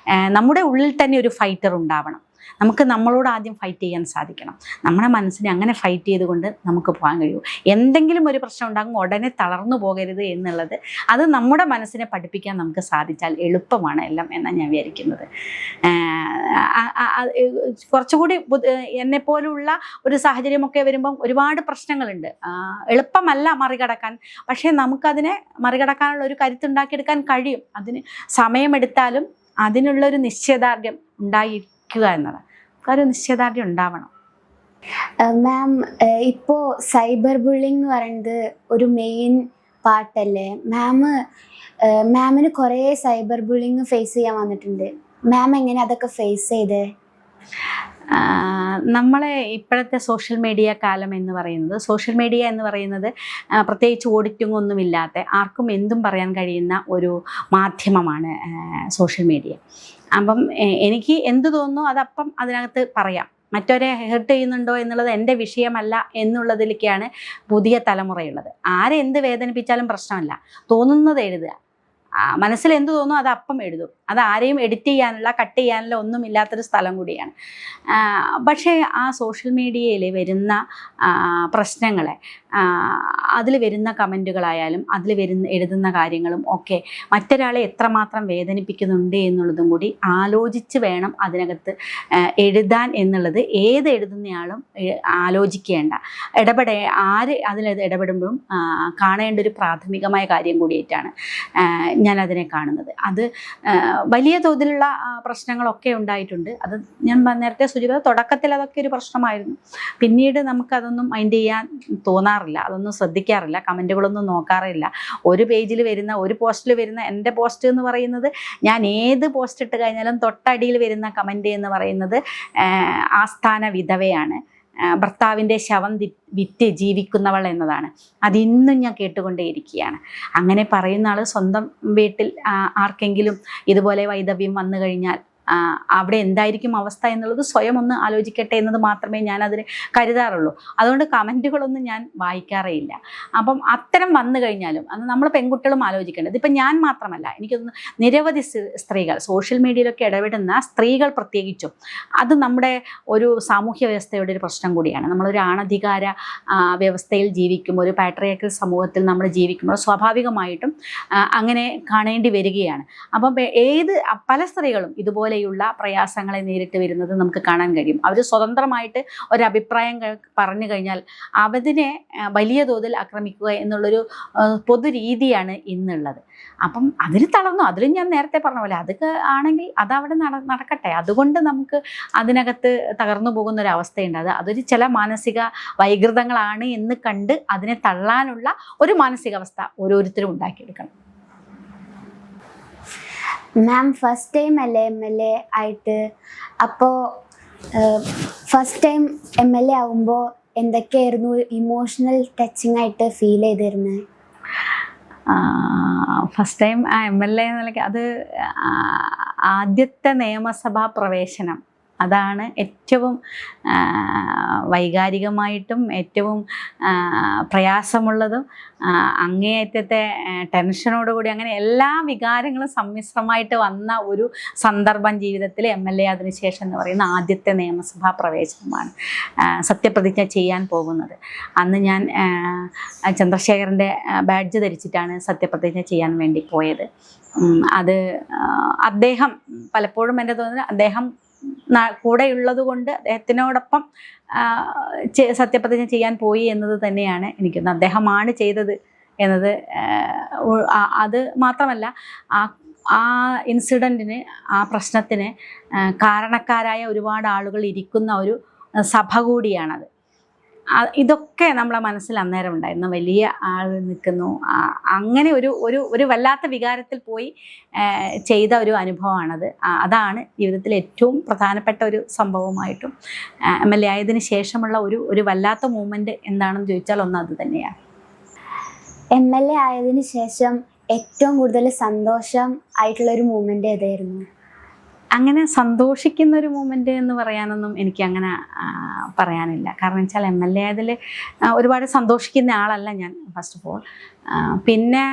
നമ്മുടെ ഉള്ളിൽ തന്നെ ഒരു ഫൈറ്റർ ഉണ്ടാവണം. നമുക്ക് നമ്മളോട് ആദ്യം ഫൈറ്റ് ചെയ്യാൻ സാധിക്കണം. നമ്മുടെ മനസ്സിനെ അങ്ങനെ ഫൈറ്റ് ചെയ്തുകൊണ്ട് നമുക്ക് പോകാൻ കഴിയൂ. എന്തെങ്കിലും ഒരു പ്രശ്നം ഉണ്ടാകുമ്പോൾ ഉടനെ തളർന്നു പോകരുത് എന്നുള്ളത്, അത് നമ്മുടെ മനസ്സിനെ പഠിപ്പിക്കാൻ നമുക്ക് സാധിച്ചാൽ എളുപ്പമാണ് എല്ലാം എന്നാണ് ഞാൻ വിചാരിക്കുന്നത്. കുറച്ചുകൂടി എന്നെപ്പോലുള്ള ഒരു സാഹചര്യമൊക്കെ വരുമ്പം ഒരുപാട് പ്രശ്നങ്ങളുണ്ട്. എളുപ്പമല്ല മറികടക്കാൻ, പക്ഷേ നമുക്കതിനെ മറികടക്കാനുള്ള ഒരു കരുത്തുണ്ടാക്കിയെടുക്കാൻ കഴിയും. അതിന് സമയമെടുത്താലും അതിനുള്ളൊരു നിശ്ചയദാർഢ്യം എന്നതാണ്. ഒരു നിശ്ചയദാർഢ്യം ഉണ്ടാവണം. മാം, ഇപ്പോൾ സൈബർ ബുള്ളിങ് എന്ന് പറയുന്നത് ഒരു മെയിൻ പാർട്ടല്ലേ? മാമിന് കുറേ സൈബർ ബുള്ളിങ് ഫേസ് ചെയ്യാൻ വന്നിട്ടുണ്ട്. മാം എങ്ങനെ അതൊക്കെ ഫേസ് ചെയ്തേ? നമ്മളെ ഇപ്പോഴത്തെ സോഷ്യൽ മീഡിയ കാലം എന്ന് പറയുന്നത് പ്രത്യേകിച്ച് ഓഡിറ്റിംഗ് ഒന്നുമില്ലാത്ത ആർക്കും എന്തും പറയാൻ കഴിയുന്ന ഒരു മാധ്യമമാണ് സോഷ്യൽ മീഡിയ. അപ്പം എനിക്ക് എന്ത് തോന്നുന്നു അതപ്പം അതിനകത്ത് പറയാം. മറ്റവരെ ഹെർട്ട് ചെയ്യുന്നുണ്ടോ എന്നുള്ളത് എൻ്റെ വിഷയമല്ല എന്നുള്ളതിലേക്കാണ് പുതിയ തലമുറയുള്ളത്. ആരെ എന്ത് വേദനിപ്പിച്ചാലും പ്രശ്നമല്ല, തോന്നുന്നത് എഴുതുക. മനസ്സിൽ എന്ത് തോന്നുന്നു അത് അപ്പം എഴുതും. അത് ആരെയും എഡിറ്റ് ചെയ്യാനുള്ള കട്ട് ചെയ്യാനുള്ള ഒന്നും ഇല്ലാത്തൊരു സ്ഥലം കൂടിയാണ്. പക്ഷേ ആ സോഷ്യൽ മീഡിയയിൽ വരുന്ന പ്രശ്നങ്ങളെ, അതിൽ വരുന്ന കമൻറ്റുകളായാലും അതിൽ എഴുതുന്ന കാര്യങ്ങളും ഒക്കെ മറ്റൊരാളെ എത്രമാത്രം വേദനിപ്പിക്കുന്നുണ്ട് എന്നുള്ളതും കൂടി ആലോചിച്ച് വേണം അതിനകത്ത് എഴുതാൻ എന്നുള്ളത് ഏത് എഴുതുന്നയാളും ആലോചിക്കേണ്ട, ആര് അതിൽ ഇടപെടുമ്പോഴും കാണേണ്ട ഒരു പ്രാഥമികമായ കാര്യം കൂടിയായിട്ടാണ് ഞാനതിനെ കാണുന്നത്. അത് വലിയ തോതിലുള്ള പ്രശ്നങ്ങളൊക്കെ ഉണ്ടായിട്ടുണ്ട്. അത് ഞാൻ നേരത്തെ സൂചിപ്പിച്ച തുടക്കത്തിൽ അതൊക്കെ ഒരു പ്രശ്നമായിരുന്നു. പിന്നീട് നമുക്കതൊന്നും മൈൻഡ് ചെയ്യാൻ തോന്നാറില്ല, അതൊന്നും ശ്രദ്ധിക്കാറില്ല, കമൻറ്റുകളൊന്നും നോക്കാറില്ല. ഒരു പേജിൽ വരുന്ന, ഒരു പോസ്റ്റിൽ വരുന്ന, എൻ്റെ പോസ്റ്റ് എന്ന് പറയുന്നത്, ഞാൻ ഏത് പോസ്റ്റ് ഇട്ട് കഴിഞ്ഞാലും തൊട്ടടിയിൽ വരുന്ന കമൻറ്റ് എന്ന് പറയുന്നത് ആസ്ഥാന വിധവയാണ്, ഭർത്താവിൻ്റെ ശവം വിറ്റ് ജീവിക്കുന്നവൾ എന്നതാണ്. അതിന്നും ഞാൻ കേട്ടുകൊണ്ടേയിരിക്കുകയാണ്. അങ്ങനെ പറയുന്ന ആൾ സ്വന്തം വീട്ടിൽ ആർക്കെങ്കിലും ഇതുപോലെ വൈധവ്യം വന്നു കഴിഞ്ഞാൽ അവിടെ എന്തായിരിക്കും അവസ്ഥ എന്നുള്ളത് സ്വയം ഒന്ന് ആലോചിക്കട്ടെ എന്നത് മാത്രമേ ഞാൻ അതിന് കരുതാറുള്ളൂ. അതുകൊണ്ട് കമൻറ്റുകളൊന്നും ഞാൻ വായിക്കാറേ ഇല്ല. അപ്പം അത്തരം വന്നു കഴിഞ്ഞാലും അത് നമ്മൾ പെൺകുട്ടികളും ആലോചിക്കേണ്ടത്. ഇപ്പം ഞാൻ മാത്രമല്ല, എനിക്കൊന്ന് നിരവധി സ്ത്രീകൾ, സോഷ്യൽ മീഡിയയിലൊക്കെ ഇടപെടുന്ന സ്ത്രീകൾ പ്രത്യേകിച്ചും, അത് നമ്മുടെ ഒരു സാമൂഹ്യ വ്യവസ്ഥയുടെ ഒരു പ്രശ്നം കൂടിയാണ്. നമ്മളൊരു ആണധികാര വ്യവസ്ഥയിൽ ജീവിക്കുമ്പോൾ, ഒരു പാട്രിയാർക്കൽ സമൂഹത്തിൽ നമ്മൾ ജീവിക്കുമ്പോൾ സ്വാഭാവികമായിട്ടും അങ്ങനെ കാണേണ്ടി വരികയാണ്. അപ്പം പല സ്ത്രീകളും ഇതുപോലെയുള്ള പ്രയാസങ്ങളെ നേരിട്ട് വരുന്നത് നമുക്ക് കാണാൻ കഴിയും. അവർ സ്വതന്ത്രമായിട്ട് ഒരഭിപ്രായം പറഞ്ഞു കഴിഞ്ഞാൽ അതിനെ വലിയ തോതിൽ ആക്രമിക്കുക എന്നുള്ളൊരു പൊതുരീതിയാണ് ഇന്നുള്ളത്. അപ്പം അതിന് തളർന്നു. അതിലും ഞാൻ നേരത്തെ പറഞ്ഞ പോലെ അതൊക്കെ ആണെങ്കിൽ അതവിടെ നടക്കട്ടെ. അതുകൊണ്ട് നമുക്ക് അതിനകത്ത് തകർന്നു പോകുന്നൊരവസ്ഥയുണ്ട്. അതൊരു ചില മാനസിക വൈകൃതങ്ങളാണ് എന്ന് കണ്ട് അതിനെ തള്ളാനുള്ള ഒരു മാനസികാവസ്ഥ ഓരോരുത്തരും ഉണ്ടാക്കിയെടുക്കണം. മാം ഫസ്റ്റ് ടൈം അല്ലേ MLA ആയിട്ട്? അപ്പോൾ ഫസ്റ്റ് ടൈം MLA ആകുമ്പോൾ എന്തൊക്കെയായിരുന്നു ഇമോഷണൽ ടച്ചിങ് ആയിട്ട് ഫീൽ ചെയ്തിരുന്നത്? ഫസ്റ്റ് ടൈം MLA എന്നൊക്കെ അത് ആദ്യത്തെ നിയമസഭാ പ്രവേശനം, അതാണ് ഏറ്റവും വൈകാരികമായിട്ടും ഏറ്റവും പ്രയാസമുള്ളതും അങ്ങേയറ്റത്തെ ടെൻഷനോടുകൂടി അങ്ങനെ എല്ലാ വികാരങ്ങളും സമ്മിശ്രമായിട്ട് വന്ന ഒരു സന്ദർഭം ജീവിതത്തിൽ MLA അതിനുശേഷം എന്ന് പറയുന്ന ആദ്യത്തെ നിയമസഭാ പ്രവേശനമാണ്. സത്യപ്രതിജ്ഞ ചെയ്യാൻ പോകുന്നത്. അന്ന് ഞാൻ ചന്ദ്രശേഖരൻ്റെ ബാഡ്ജ് ധരിച്ചിട്ടാണ് സത്യപ്രതിജ്ഞ ചെയ്യാൻ വേണ്ടി പോയത്. അത് അദ്ദേഹം പലപ്പോഴും എൻ്റെ തോന്നുന്നത് അദ്ദേഹം കൂടെയുള്ളത് കൊണ്ട് അദ്ദേഹത്തിനോടൊപ്പം സത്യപ്രതിജ്ഞ ചെയ്യാൻ പോയി എന്നത് തന്നെയാണ് എനിക്കൊന്ന്. അദ്ദേഹമാണ് ചെയ്തത് എന്നത്. അത് മാത്രമല്ല, ആ ഇൻസിഡൻറ്റിന്, ആ പ്രശ്നത്തിന് കാരണക്കാരായ ഒരുപാട് ആളുകൾ ഇരിക്കുന്ന ഒരു സഭ കൂടിയാണത്. ഇതൊക്കെ നമ്മളെ മനസ്സിൽ അന്നേരം ഉണ്ടായിരുന്നു. വലിയ ആൾ നിൽക്കുന്നു, അങ്ങനെ ഒരു വല്ലാത്ത വികാരത്തിൽ പോയി ചെയ്ത ഒരു അനുഭവമാണത്. അതാണ് ജീവിതത്തിൽ ഏറ്റവും പ്രധാനപ്പെട്ട ഒരു സംഭവമായിട്ടും MLA ആയതിനു ശേഷമുള്ള ഒരു വല്ലാത്ത മൂമെൻ്റ് എന്താണെന്ന് ചോദിച്ചാൽ ഒന്ന് അത് തന്നെയാണ്. MLA ആയതിനു ശേഷം ഏറ്റവും കൂടുതൽ സന്തോഷം ആയിട്ടുള്ളൊരു മൂമെൻ്റ് ഏതായിരുന്നു? അങ്ങനെ സന്തോഷിക്കുന്നൊരു മൂമെൻ്റ് എന്ന് പറയാനൊന്നും എനിക്കങ്ങനെ പറയാനില്ല. കാരണം വെച്ചാൽ MLA ആയതിൽ ഒരുപാട് സന്തോഷിക്കുന്ന ആളല്ല ഞാൻ, ഫസ്റ്റ് ഓഫ് ഓൾ. പിന്നെ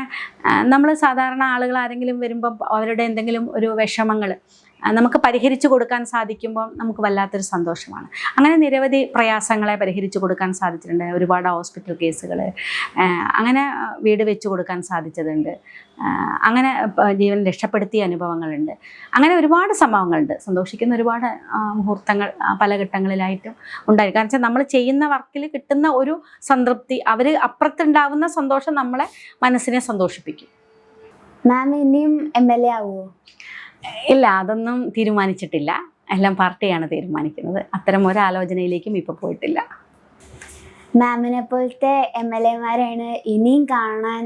നമ്മൾ സാധാരണ ആളുകൾ ആരെങ്കിലും വരുമ്പോൾ അവരുടെ എന്തെങ്കിലും ഒരു വിഷമങ്ങൾ നമുക്ക് പരിഹരിച്ചു കൊടുക്കാൻ സാധിക്കുമ്പോൾ നമുക്ക് വല്ലാത്തൊരു സന്തോഷമാണ്. അങ്ങനെ നിരവധി പ്രയാസങ്ങളെ പരിഹരിച്ചു കൊടുക്കാൻ സാധിച്ചിട്ടുണ്ട്. ഒരുപാട് ഹോസ്പിറ്റൽ കേസുകൾ, അങ്ങനെ വീട് വെച്ച് കൊടുക്കാൻ സാധിച്ചതുണ്ട്. അങ്ങനെ ജീവൻ രക്ഷപ്പെടുത്തിയ അനുഭവങ്ങളുണ്ട്. അങ്ങനെ ഒരുപാട് സംഭവങ്ങളുണ്ട്. സന്തോഷിക്കുന്ന ഒരുപാട് മുഹൂർത്തങ്ങൾ പല ഘട്ടങ്ങളിലായിട്ടും ഉണ്ടായി. കാരണം വെച്ചാൽ നമ്മൾ ചെയ്യുന്ന വർക്കിൽ കിട്ടുന്ന ഒരു സംതൃപ്തി, അവർ അപ്പുറത്തുണ്ടാവുന്ന സന്തോഷം നമ്മളെ മനസ്സിനെ സന്തോഷിപ്പിക്കും. മാം ഇനിയും MLA ആവുമോ? ഇല്ല, അതൊന്നും തീരുമാനിച്ചിട്ടില്ല. എല്ലാം പാർട്ടിയാണ് തീരുമാനിക്കുന്നത്. അത്തരം ഒരാലോചനയിലേക്കും ഇപ്പോൾ പോയിട്ടില്ല. മാമിനെ പോലത്തെ MLA-മാരാണ് ഇനിയും കാണാൻ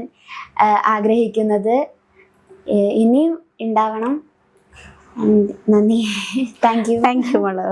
ആഗ്രഹിക്കുന്നത്. ഇനിയും ഉണ്ടാവണം. നന്ദി. Thank you. താങ്ക് യു മോളെ.